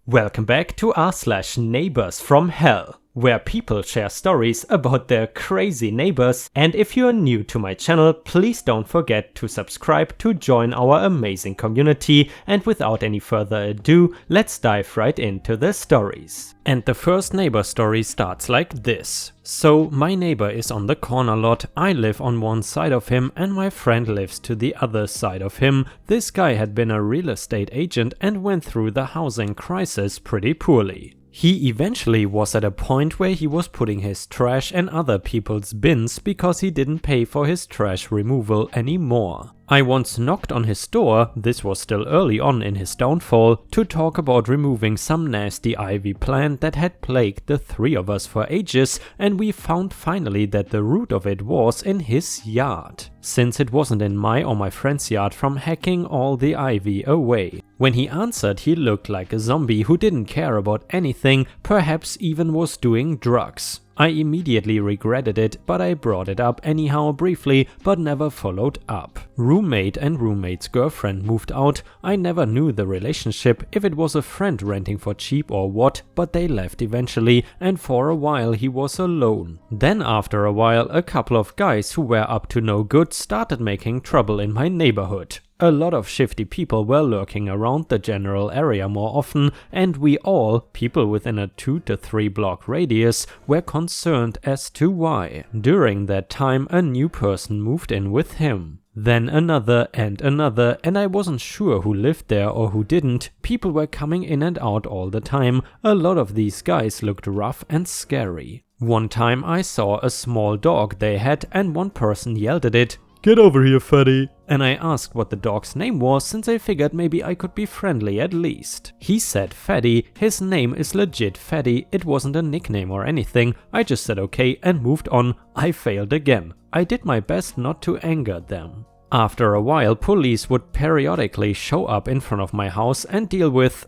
Welcome back to r/Neighbors from Hell, where people share stories about their crazy neighbors, and if you're new to my channel, please don't forget to subscribe to join our amazing community, and without any further ado, let's dive right into the stories. And the first neighbor story starts like this. So my neighbor is on the corner lot, I live on one side of him and my friend lives to the other side of him. This guy had been a real estate agent and went through the housing crisis pretty poorly. He eventually was at a point where he was putting his trash in other people's bins because he didn't pay for his trash removal anymore. I once knocked on his door, this was still early on in his downfall, to talk about removing some nasty ivy plant that had plagued the three of us for ages, and we found finally that the root of it was in his yard, since it wasn't in my or my friend's yard from hacking all the ivy away. When he answered, he looked like a zombie who didn't care about anything, perhaps even was doing drugs. I immediately regretted it, but I brought it up anyhow briefly, but never followed up. Roommate and roommate's girlfriend moved out. I never knew the relationship, if it was a friend renting for cheap or what, but they left eventually, and for a while he was alone. Then after a while, a couple of guys who were up to no good started making trouble in my neighborhood. A lot of shifty people were lurking around the general area more often, and we all, people within a 2 to 3 block radius, were concerned as to why. During that time, a new person moved in with him. Then another, and I wasn't sure who lived there or who didn't. People were coming in and out all the time. A lot of these guys looked rough and scary. One time I saw a small dog they had, and one person yelled at it, "Get over here, fatty!" And I asked what the dog's name was, since I figured maybe I could be friendly at least. He said Fatty. His name is legit Fatty, it wasn't a nickname or anything. I just said okay and moved on. I failed again. I did my best not to anger them. After a while, police would periodically show up in front of my house and deal with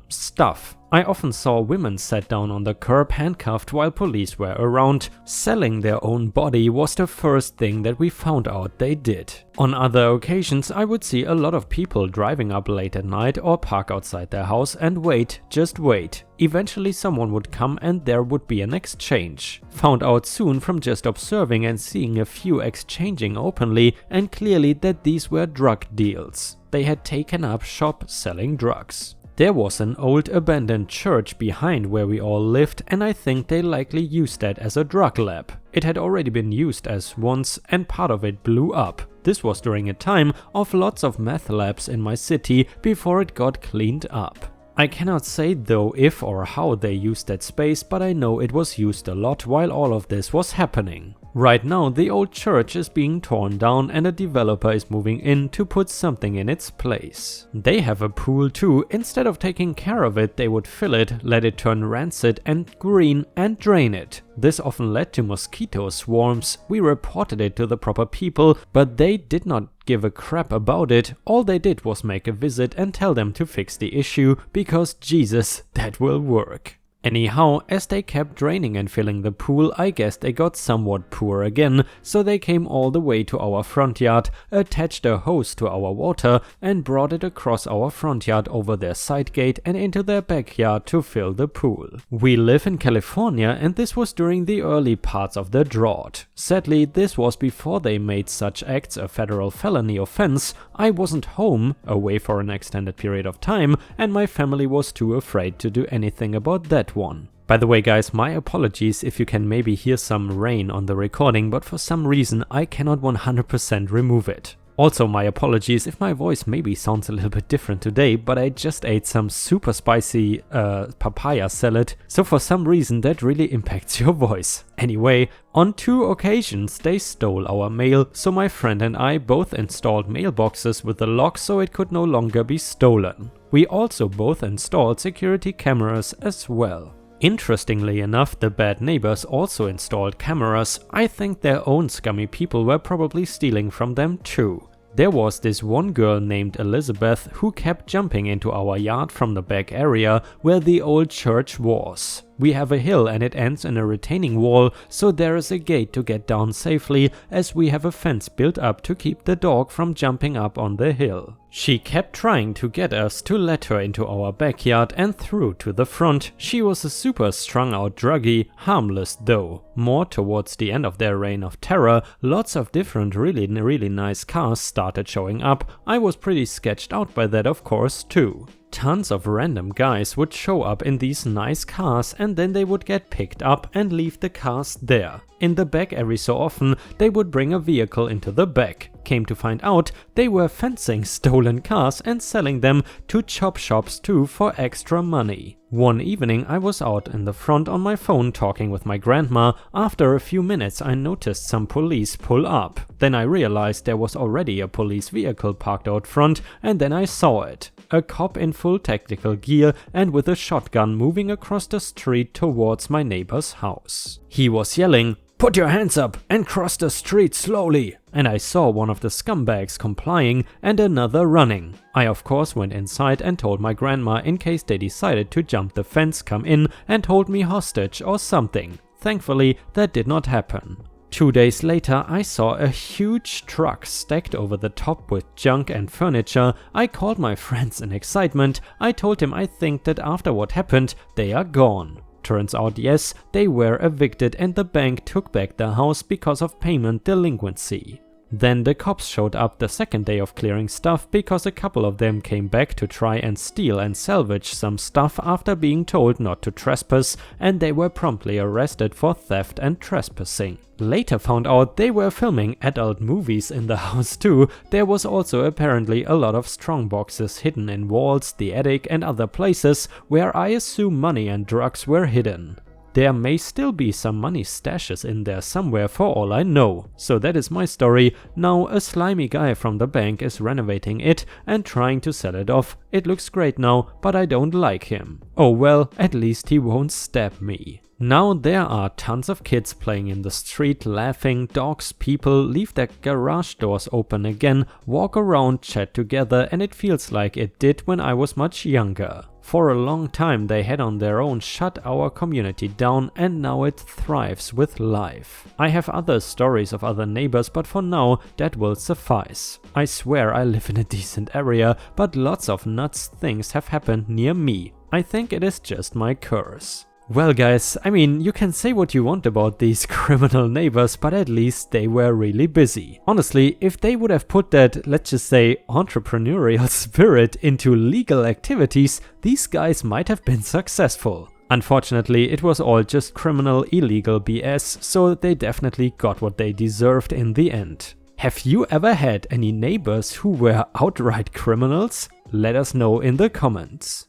stuff. I often saw women sat down on the curb handcuffed while police were around. Selling their own body was the first thing that we found out they did. On other occasions, I would see a lot of people driving up late at night or park outside their house and wait, just wait. Eventually someone would come and there would be an exchange. Found out soon from just observing and seeing a few exchanging openly and clearly that these were drug deals. They had taken up shop selling drugs. There was an old abandoned church behind where we all lived, and I think they likely used that as a drug lab. It had already been used as once and part of it blew up. This was during a time of lots of meth labs in my city before it got cleaned up. I cannot say though if or how they used that space, but I know it was used a lot while all of this was happening. Right now the old church is being torn down and a developer is moving in to put something in its place. They have a pool too. Instead of taking care of it, they would fill it, let it turn rancid and green and drain it. This often led to mosquito swarms. We reported it to the proper people, but they did not give a crap about it. All they did was make a visit and tell them to fix the issue, because Jesus, that will work. Anyhow, as they kept draining and filling the pool, I guess they got somewhat poor again, so they came all the way to our front yard, attached a hose to our water and brought it across our front yard over their side gate and into their backyard to fill the pool. We live in California and this was during the early parts of the drought. Sadly, this was before they made such acts a federal felony offense. I wasn't home, away for an extended period of time, and my family was too afraid to do anything about that one. By the way guys, my apologies if you can maybe hear some rain on the recording, but for some reason I cannot 100% remove it. Also my apologies if my voice maybe sounds a little bit different today, but I just ate some super spicy papaya salad, so for some reason that really impacts your voice. Anyway, on 2 occasions they stole our mail, so my friend and I both installed mailboxes with a lock so it could no longer be stolen. We also both installed security cameras as well. Interestingly enough, the bad neighbors also installed cameras. I think their own scummy people were probably stealing from them too. There was this one girl named Elizabeth who kept jumping into our yard from the back area where the old church was. We have a hill and it ends in a retaining wall, so there is a gate to get down safely, as we have a fence built up to keep the dog from jumping up on the hill. She kept trying to get us to let her into our backyard and through to the front. She was a super strung out druggie, harmless though. More towards the end of their reign of terror, lots of different really nice cars started showing up. I was pretty sketched out by that of course too. Tons of random guys would show up in these nice cars and then they would get picked up and leave the cars there. In the back every so often they would bring a vehicle into the back. Came to find out they were fencing stolen cars and selling them to chop shops too for extra money. One evening I was out in the front on my phone talking with my grandma. After a few minutes I noticed some police pull up. Then I realized there was already a police vehicle parked out front and then I saw it. A cop in full tactical gear and with a shotgun moving across the street towards my neighbor's house. He was yelling, "Put your hands up and cross the street slowly!" And I saw one of the scumbags complying and another running. I of course went inside and told my grandma in case they decided to jump the fence, come in and hold me hostage or something. Thankfully that did not happen. 2 days later I saw a huge truck stacked over the top with junk and furniture. I called my friends in excitement. I told him I think that after what happened they are gone. Turns out yes, they were evicted and the bank took back the house because of payment delinquency. Then the cops showed up the second day of clearing stuff because a couple of them came back to try and steal and salvage some stuff after being told not to trespass, and they were promptly arrested for theft and trespassing. Later found out they were filming adult movies in the house too. There was also apparently a lot of strong boxes hidden in walls, the attic and other places where I assume money and drugs were hidden. There may still be some money stashes in there somewhere for all I know. So that is my story. Now a slimy guy from the bank is renovating it and trying to sell it off. It looks great now, but I don't like him. Oh well, at least he won't stab me. Now there are tons of kids playing in the street, laughing, dogs, people leave their garage doors open again, walk around, chat together, and it feels like it did when I was much younger. For a long time they had on their own shut our community down and now it thrives with life. I have other stories of other neighbors, but for now that will suffice. I swear I live in a decent area, but lots of nuts things have happened near me. I think it is just my curse. Well guys, I mean, you can say what you want about these criminal neighbors, but at least they were really busy. Honestly, if they would have put that, let's just say, entrepreneurial spirit into legal activities, these guys might have been successful. Unfortunately, it was all just criminal, illegal BS, so they definitely got what they deserved in the end. Have you ever had any neighbors who were outright criminals? Let us know in the comments.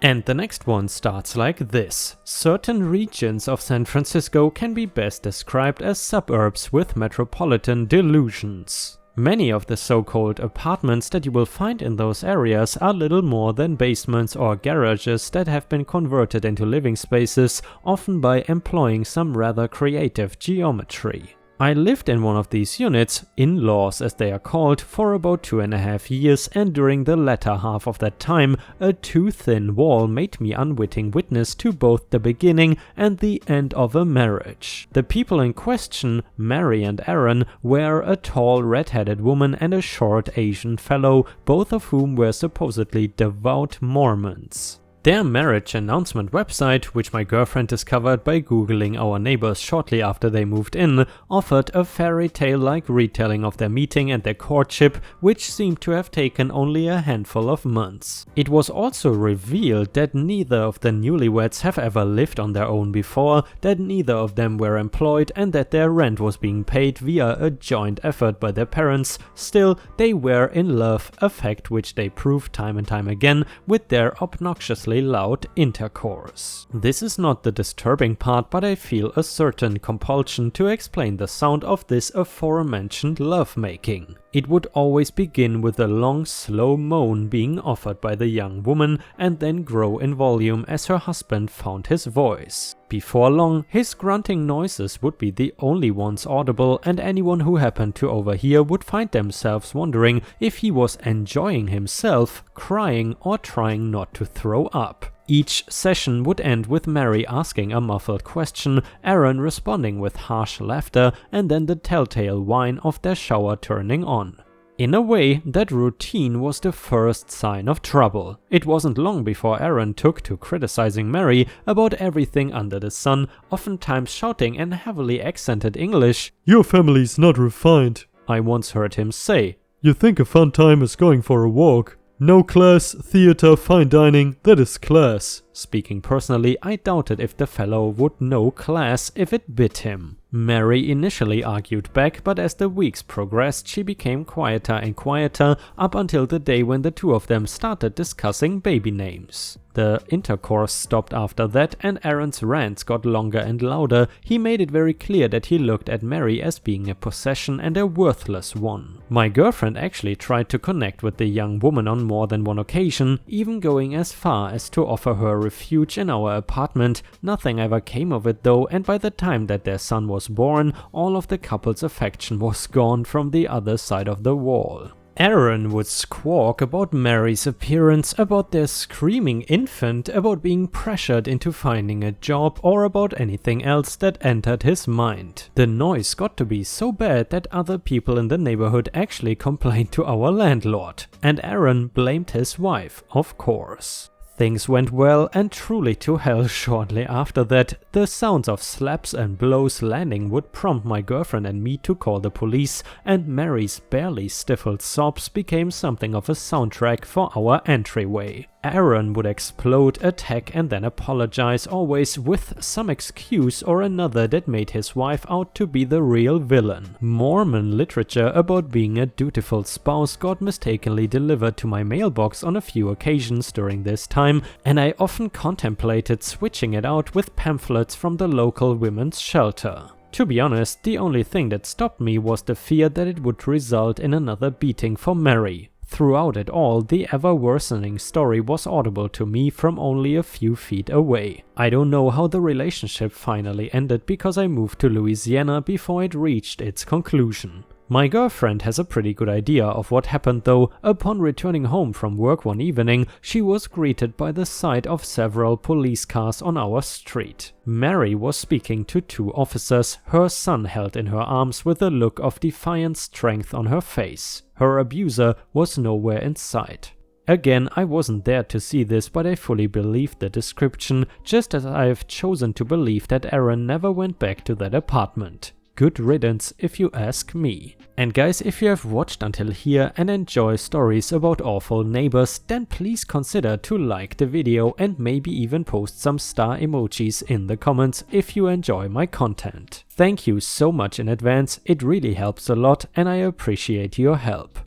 And the next one starts like this. Certain regions of San Francisco can be best described as suburbs with metropolitan delusions. Many of the so-called apartments that you will find in those areas are little more than basements or garages that have been converted into living spaces, often by employing some rather creative geometry. I lived in one of these units, in-laws as they are called, for about 2.5 years, and during the latter half of that time, a too thin wall made me unwitting witness to both the beginning and the end of a marriage. The people in question, Mary and Aaron, were a tall red-headed woman and a short Asian fellow, both of whom were supposedly devout Mormons. Their marriage announcement website, which my girlfriend discovered by googling our neighbors shortly after they moved in, offered a fairy tale-like retelling of their meeting and their courtship, which seemed to have taken only a handful of months. It was also revealed that neither of the newlyweds have ever lived on their own before, that neither of them were employed, and that their rent was being paid via a joint effort by their parents. Still, they were in love, a fact which they proved time and time again with their obnoxiously loud intercourse. This is not the disturbing part, but I feel a certain compulsion to explain the sound of this aforementioned lovemaking. It would always begin with a long, slow moan being offered by the young woman and then grow in volume as her husband found his voice. Before long, his grunting noises would be the only ones audible, and anyone who happened to overhear would find themselves wondering if he was enjoying himself, crying, or trying not to throw up. Each session would end with Mary asking a muffled question, Aaron responding with harsh laughter, and then the telltale whine of their shower turning on. In a way, that routine was the first sign of trouble. It wasn't long before Aaron took to criticizing Mary about everything under the sun, oftentimes shouting in heavily accented English, "Your family's not refined," I once heard him say. "You think a fun time is going for a walk. No class, theater, fine dining, that is class." Speaking personally, I doubted if the fellow would know class if it bit him. Mary initially argued back, but as the weeks progressed, she became quieter and quieter up until the day when the two of them started discussing baby names. The intercourse stopped after that, and Aaron's rants got longer and louder. He made it very clear that he looked at Mary as being a possession and a worthless one. My girlfriend actually tried to connect with the young woman on more than one occasion, even going as far as to offer her refuge in our apartment. Nothing ever came of it though, and by the time that their son was born, all of the couple's affection was gone from the other side of the wall. Aaron would squawk about Mary's appearance, about their screaming infant, about being pressured into finding a job, or about anything else that entered his mind. The noise got to be so bad that other people in the neighborhood actually complained to our landlord. And Aaron blamed his wife, of course. Things went well and truly to hell shortly after that. The sounds of slaps and blows landing would prompt my girlfriend and me to call the police, and Mary's barely stifled sobs became something of a soundtrack for our entryway. Aaron would explode, attack, and then apologize, always with some excuse or another that made his wife out to be the real villain. Mormon literature about being a dutiful spouse got mistakenly delivered to my mailbox on a few occasions during this time, and I often contemplated switching it out with pamphlets from the local women's shelter. To be honest, the only thing that stopped me was the fear that it would result in another beating for Mary. Throughout it all, the ever-worsening story was audible to me from only a few feet away. I don't know how the relationship finally ended because I moved to Louisiana before it reached its conclusion. My girlfriend has a pretty good idea of what happened though. Upon returning home from work one evening, she was greeted by the sight of several police cars on our street. Mary was speaking to two officers, her son held in her arms with a look of defiant strength on her face. Her abuser was nowhere in sight. Again, I wasn't there to see this, but I fully believed the description, just as I have chosen to believe that Aaron never went back to that apartment. Good riddance if you ask me. And guys, if you have watched until here and enjoy stories about awful neighbors, then please consider to like the video and maybe even post some star emojis in the comments if you enjoy my content. Thank you so much in advance, it really helps a lot and I appreciate your help.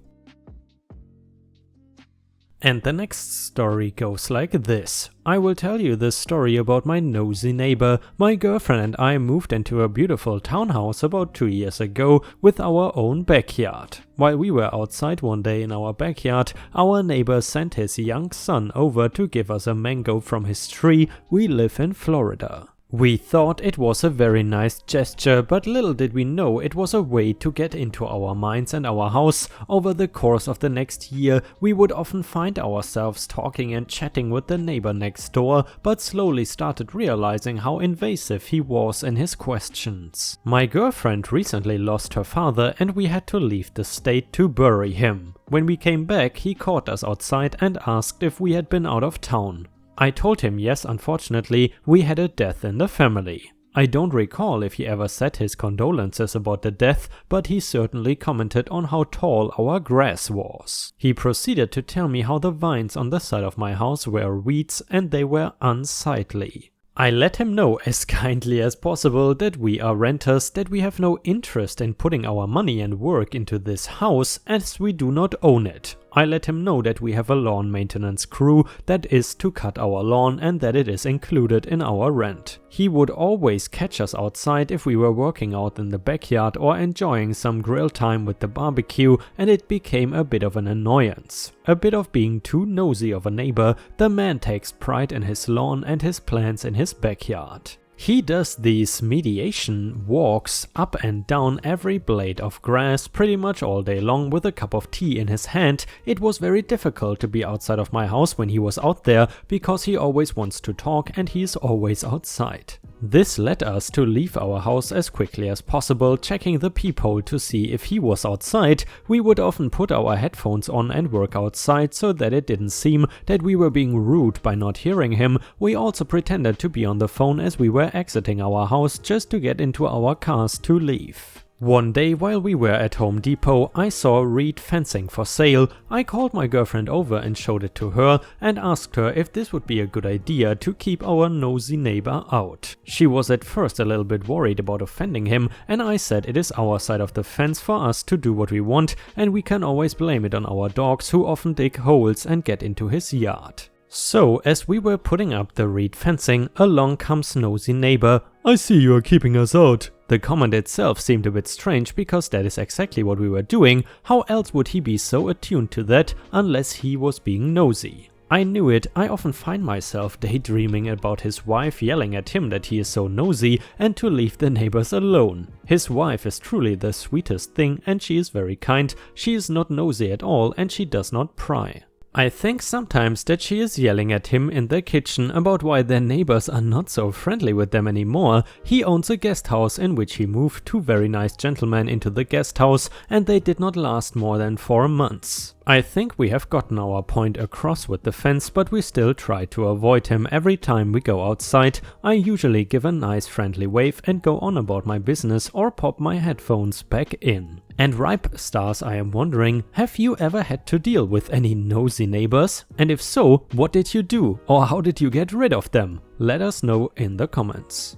And the next story goes like this. I will tell you the story about my nosy neighbor. My girlfriend and I moved into a beautiful townhouse about 2 years ago with our own backyard. While we were outside one day in our backyard, our neighbor sent his young son over to give us a mango from his tree. We live in Florida. We thought it was a very nice gesture, but little did we know it was a way to get into our minds and our house. Over the course of the next year, we would often find ourselves talking and chatting with the neighbor next door, but slowly started realizing how invasive he was in his questions. My girlfriend recently lost her father and we had to leave the state to bury him. When we came back, he caught us outside and asked if we had been out of town. I told him yes, unfortunately, we had a death in the family. I don't recall if he ever said his condolences about the death, but he certainly commented on how tall our grass was. He proceeded to tell me how the vines on the side of my house were weeds and they were unsightly. I let him know as kindly as possible that we are renters, that we have no interest in putting our money and work into this house as we do not own it. I let him know that we have a lawn maintenance crew that is to cut our lawn and that it is included in our rent. He would always catch us outside if we were working out in the backyard or enjoying some grill time with the barbecue, and it became a bit of an annoyance. A bit of being too nosy of a neighbor. The man takes pride in his lawn and his plants in his backyard. He does these mediation walks up and down every blade of grass pretty much all day long with a cup of tea in his hand. It was very difficult to be outside of my house when he was out there because he always wants to talk and he is always outside. This led us to leave our house as quickly as possible, checking the peephole to see if he was outside. We would often put our headphones on and work outside so that it didn't seem that we were being rude by not hearing him. We also pretended to be on the phone as we were exiting our house just to get into our cars to leave. One day while we were at Home Depot, I saw reed fencing for sale. I called my girlfriend over and showed it to her and asked her if this would be a good idea to keep our nosy neighbor out. She was at first a little bit worried about offending him, and I said it is our side of the fence for us to do what we want, and we can always blame it on our dogs who often dig holes and get into his yard. So, as we were putting up the reed fencing, along comes nosy neighbor. "I see you are keeping us out." The comment itself seemed a bit strange because that is exactly what we were doing. How else would he be so attuned to that unless he was being nosy? I knew it. I often find myself daydreaming about his wife yelling at him that he is so nosy and to leave the neighbors alone. His wife is truly the sweetest thing and she is very kind. She is not nosy at all and she does not pry. I think sometimes that she is yelling at him in the kitchen about why their neighbors are not so friendly with them anymore. He owns a guest house in which he moved two very nice gentlemen into the guest house and they did not last more than 4 months. I think we have gotten our point across with the fence, but we still try to avoid him every time we go outside. I usually give a nice friendly wave and go on about my business or pop my headphones back in. And ripe stars, I am wondering, have you ever had to deal with any nosy neighbors? And if so, what did you do or how did you get rid of them? Let us know in the comments.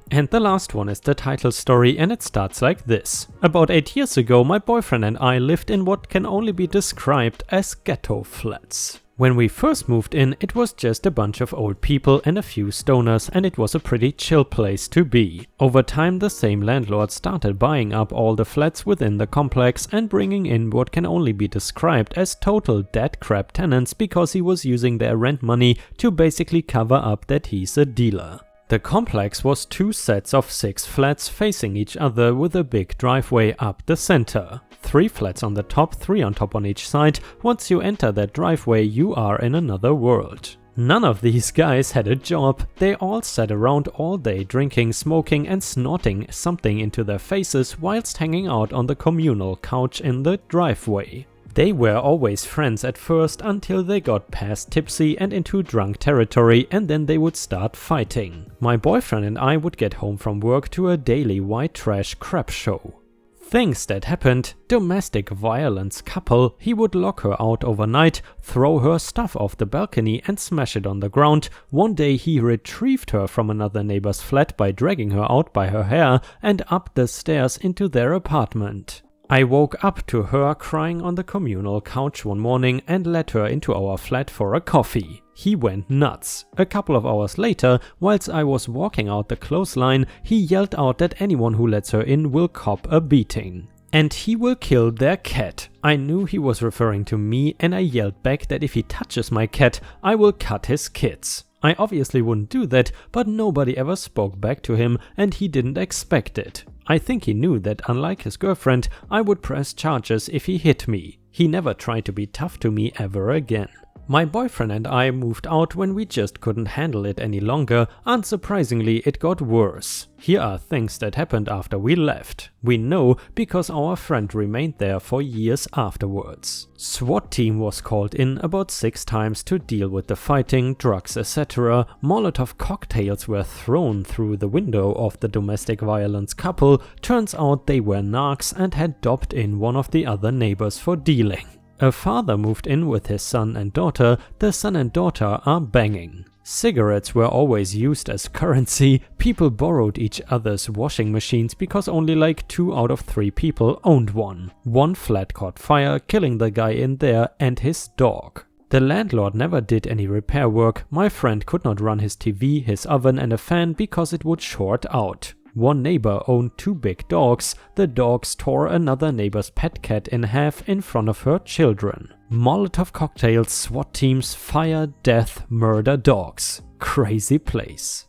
And the last one is the title story and it starts like this. About 8 years ago, my boyfriend and I lived in what can only be described as ghetto flats. When we first moved in, it was just a bunch of old people and a few stoners, and it was a pretty chill place to be. Over time, the same landlord started buying up all the flats within the complex and bringing in what can only be described as total dead crap tenants because he was using their rent money to basically cover up that he's a dealer. The complex was 2 sets of 6 flats facing each other with a big driveway up the center. 3 flats on the top, 3 on top on each side. Once you enter that driveway, you are in another world. None of these guys had a job. They all sat around all day drinking, smoking and snorting something into their faces whilst hanging out on the communal couch in the driveway. They were always friends at first until they got past tipsy and into drunk territory, and then they would start fighting. My boyfriend and I would get home from work to a daily white trash crap show. Things that happened: domestic violence couple, he would lock her out overnight, throw her stuff off the balcony and smash it on the ground. One day he retrieved her from another neighbor's flat by dragging her out by her hair and up the stairs into their apartment. I woke up to her crying on the communal couch one morning and led her into our flat for a coffee. He went nuts. A couple of hours later, whilst I was walking out the clothesline, he yelled out that anyone who lets her in will cop a beating. And he will kill their cat. I knew he was referring to me and I yelled back that if he touches my cat, I will cut his kids. I obviously wouldn't do that, but nobody ever spoke back to him and he didn't expect it. I think he knew that unlike his girlfriend, I would press charges if he hit me. He never tried to be tough to me ever again. My boyfriend and I moved out when we just couldn't handle it any longer. Unsurprisingly, it got worse. Here are things that happened after we left. We know because our friend remained there for years afterwards. SWAT team was called in about 6 times to deal with the fighting, drugs, etc. Molotov cocktails were thrown through the window of the domestic violence couple. Turns out they were narcs and had dobbed in one of the other neighbors for dealing. A father moved in with his son and daughter. The son and daughter are banging. Cigarettes were always used as currency. People borrowed each other's washing machines because only like 2 out of 3 people owned one. One flat caught fire, killing the guy in there and his dog. The landlord never did any repair work. My friend could not run his TV, his oven and a fan because it would short out. One neighbor owned 2 big dogs. The dogs tore another neighbor's pet cat in half in front of her children. Molotov cocktails, SWAT teams, fire, death, murder, dogs. Crazy place.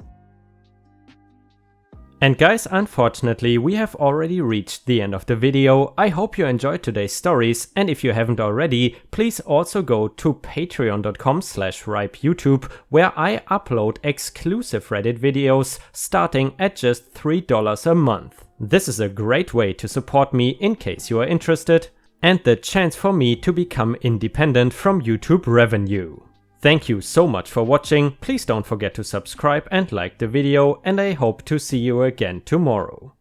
And guys, unfortunately, we have already reached the end of the video. I hope you enjoyed today's stories, and if you haven't already, please also go to patreon.com/ripeyoutube, where I upload exclusive Reddit videos starting at just $3 a month. This is a great way to support me in case you are interested, and the chance for me to become independent from YouTube revenue. Thank you so much for watching. Please don't forget to subscribe and like the video, and I hope to see you again tomorrow.